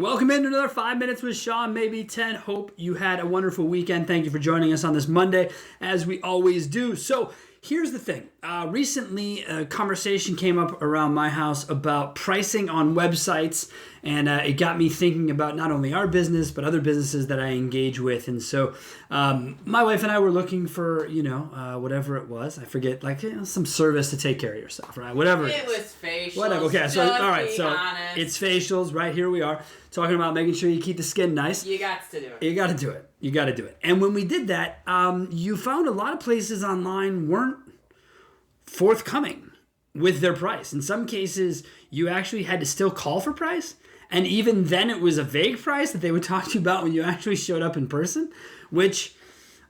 Welcome into another 5 Minutes with Sean, maybe 10. Hope you had a wonderful weekend. Thank you for joining us on this Monday, as we always do. So here's the thing. Recently, a conversation came up around my house about pricing on websites, and it got me thinking about not only our business, but other businesses that I engage with. And so my wife and I were looking for, whatever it was. I forget, some service to take care of yourself, right? Whatever it was facials. Whatever. Okay, so all right, so honest. It's facials, right? Here we are talking about making sure you keep the skin nice. You got to do it. You got to do it. You got to do it. And when we did that, you found a lot of places online weren't forthcoming with their price. In some cases, you actually had to still call for price. And even then, it was a vague price that they would talk to you about when you actually showed up in person, which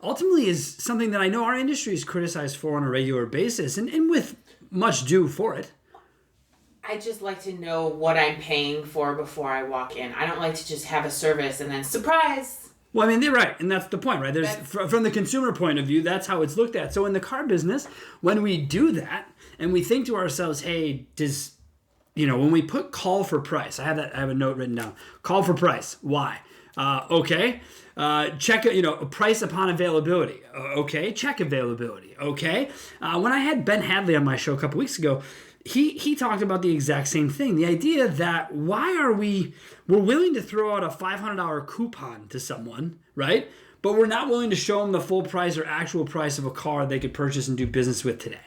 ultimately is something that I know our industry is criticized for on a regular basis, and with much due for it. I just like to know what I'm paying for before I walk in. I don't like to just have a service and then surprise. Well, I mean, they're right, and that's the point, right? From the consumer point of view, that's how it's looked at. So in the car business, when we do that and we think to ourselves, hey, when we put call for price, I have a note written down. Call for price. Why? Okay. Check, price upon availability. Okay. Check availability. Okay. When I had Ben Hadley on my show a couple weeks ago, he talked about the exact same thing. The idea that we're willing to throw out a $500 coupon to someone, right? But we're not willing to show them the full price or actual price of a car they could purchase and do business with today.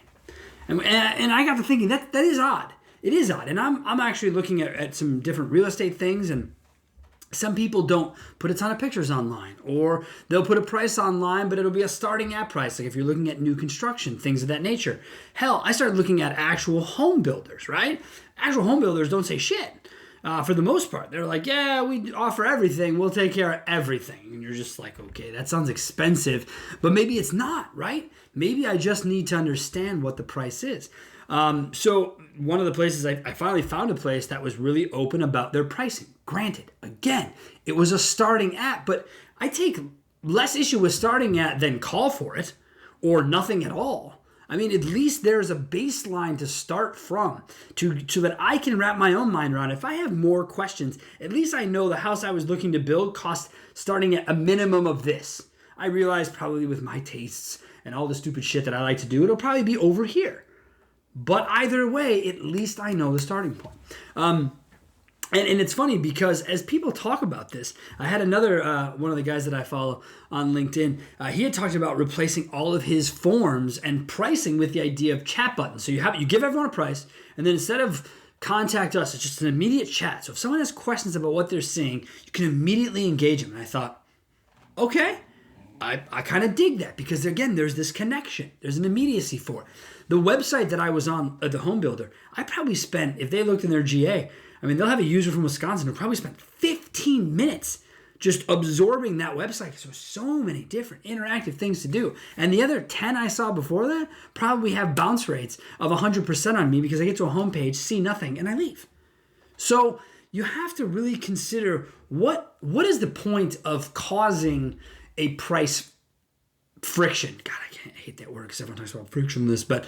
And I got to thinking that is odd. It is odd. And I'm actually looking at some different real estate things, and some people don't put a ton of pictures online, or they'll put a price online, but it'll be a starting at price. Like if you're looking at new construction, things of that nature. Hell, I started looking at actual home builders, right? Actual home builders don't say shit for the most part. They're like, yeah, we offer everything. We'll take care of everything. And you're just like, okay, that sounds expensive, but maybe it's not, right? Maybe I just need to understand what the price is. So one of the places I finally found a place that was really open about their pricing. Granted, again, it was a starting at, but I take less issue with starting at than call for it or nothing at all. I mean, at least there's a baseline to start from so that I can wrap my own mind around. If I have more questions, at least I know the house I was looking to build cost starting at a minimum of this. I realize probably with my tastes and all the stupid shit that I like to do, it'll probably be over here. But either way, at least I know the starting point. And it's funny because as people talk about this, I had another, one of the guys that I follow on LinkedIn, he had talked about replacing all of his forms and pricing with the idea of chat buttons. So you give everyone a price, and then instead of contact us, it's just an immediate chat. So if someone has questions about what they're seeing, you can immediately engage them. And I thought, okay, I kind of dig that because, again, there's this connection. There's an immediacy for it. The website that I was on, the home builder, I probably spent, if they looked in their GA, I mean, they'll have a user from Wisconsin who probably spent 15 minutes just absorbing that website because there's so many different interactive things to do. And the other 10 I saw before that probably have bounce rates of 100% on me because I get to a homepage, see nothing, and I leave. So you have to really consider what is the point of causing a price friction. God, I hate that word because everyone talks about frictionless, but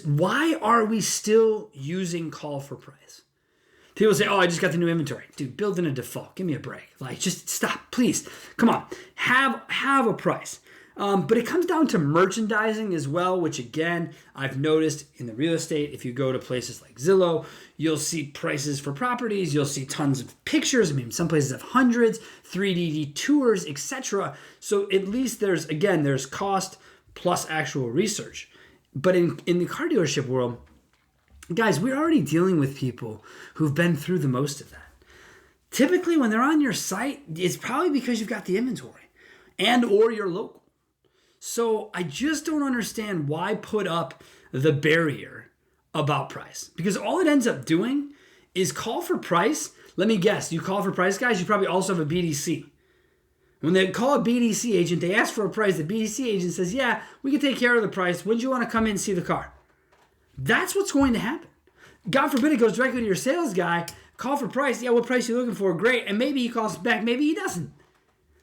why are we still using call for price? People say, oh, I just got the new inventory. Dude, build in a default. Give me a break. Just stop, please. Come on. Have a price. But it comes down to merchandising as well, which again, I've noticed in the real estate, if you go to places like Zillow, you'll see prices for properties. You'll see tons of pictures. I mean, some places have hundreds, 3D tours, etc. So at least there's cost plus actual research. But in the car dealership world, guys, we're already dealing with people who've been through the most of that. Typically, when they're on your site, it's probably because you've got the inventory and or you're local. So I just don't understand why put up the barrier about price. Because all it ends up doing is call for price. Let me guess, you call for price, guys, you probably also have a BDC. When they call a BDC agent, they ask for a price. The BDC agent says, yeah, we can take care of the price. When do you want to come in and see the car? That's what's going to happen. God forbid it goes directly to your sales guy, call for price. Yeah, what price are you looking for? Great. And maybe he calls back. Maybe he doesn't.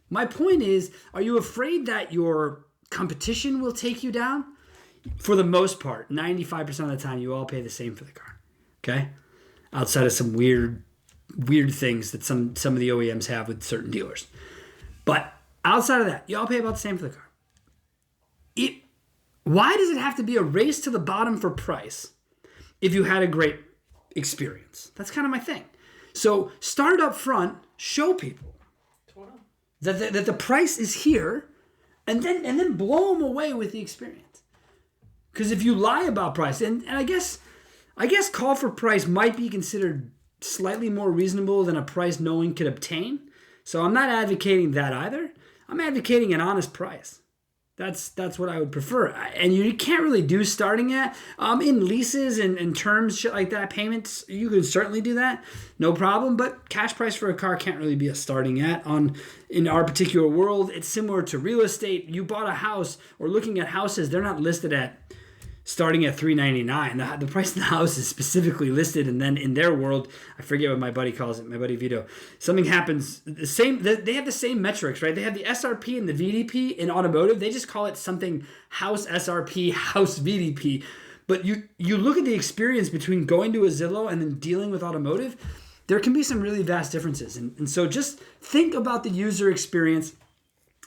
My point is, are you afraid that your competition will take you down? For the most part, 95% of the time, you all pay the same for the car. Okay? Outside of some weird weird things that some of the OEMs have with certain dealers. But outside of that, you all pay about the same for the car. Why does it have to be a race to the bottom for price if you had a great experience? That's kind of my thing. So start up front, show people that the price is here, and then blow them away with the experience. Because if you lie about price, and I guess call for price might be considered slightly more reasonable than a price no one could obtain. So I'm not advocating that either. I'm advocating an honest price. That's what I would prefer. And you can't really do starting at in leases and terms, shit like that, payments. You can certainly do that, no problem. But cash price for a car can't really be a starting at. In our particular world, it's similar to real estate. You bought a house or looking at houses, they're not listed at starting at $399. The price of the house is specifically listed, and then in their world, I forget what my buddy calls it, my buddy Vito. Something happens, they have the same metrics, right? They have the SRP and the VDP in automotive. They just call it something house SRP, house VDP. But you look at the experience between going to a Zillow and then dealing with automotive, there can be some really vast differences. And so just think about the user experience.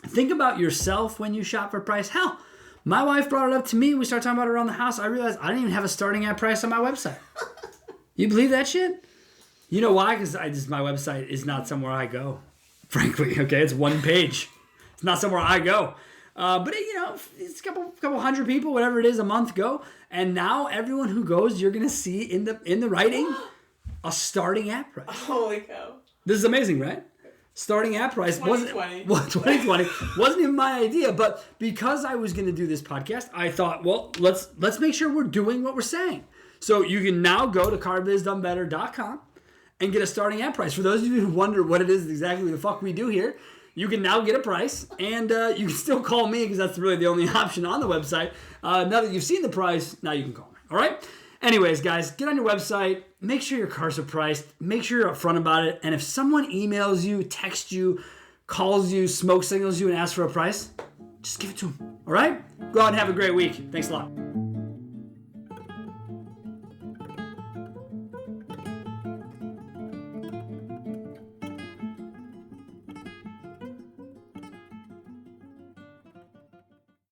Think about yourself when you shop for price. Hell, my wife brought it up to me. We started talking about it around the house. I realized I didn't even have a starting at price on my website. You believe that shit? You know why? Because my website is not somewhere I go, frankly. Okay, it's one page. It's not somewhere I go. But it's a couple hundred people, whatever it is, a month go. And now everyone who goes, you're gonna see in the writing a starting at price. Holy cow! This is amazing, right? Starting at price 2020 wasn't even my idea, but because I was going to do this podcast, I thought, well, let's make sure we're doing what we're saying. So you can now go to CarBizDoneBetter.com and get a starting at price. For those of you who wonder what it is exactly the fuck we do here, you can now get a price, and you can still call me because that's really the only option on the website. Now that you've seen the price, now you can call me. All right? Anyways, guys, get on your website. Make sure your cars are priced. Make sure you're upfront about it. And if someone emails you, texts you, calls you, smoke signals you, and asks for a price, just give it to them. All right? Go out and have a great week. Thanks a lot.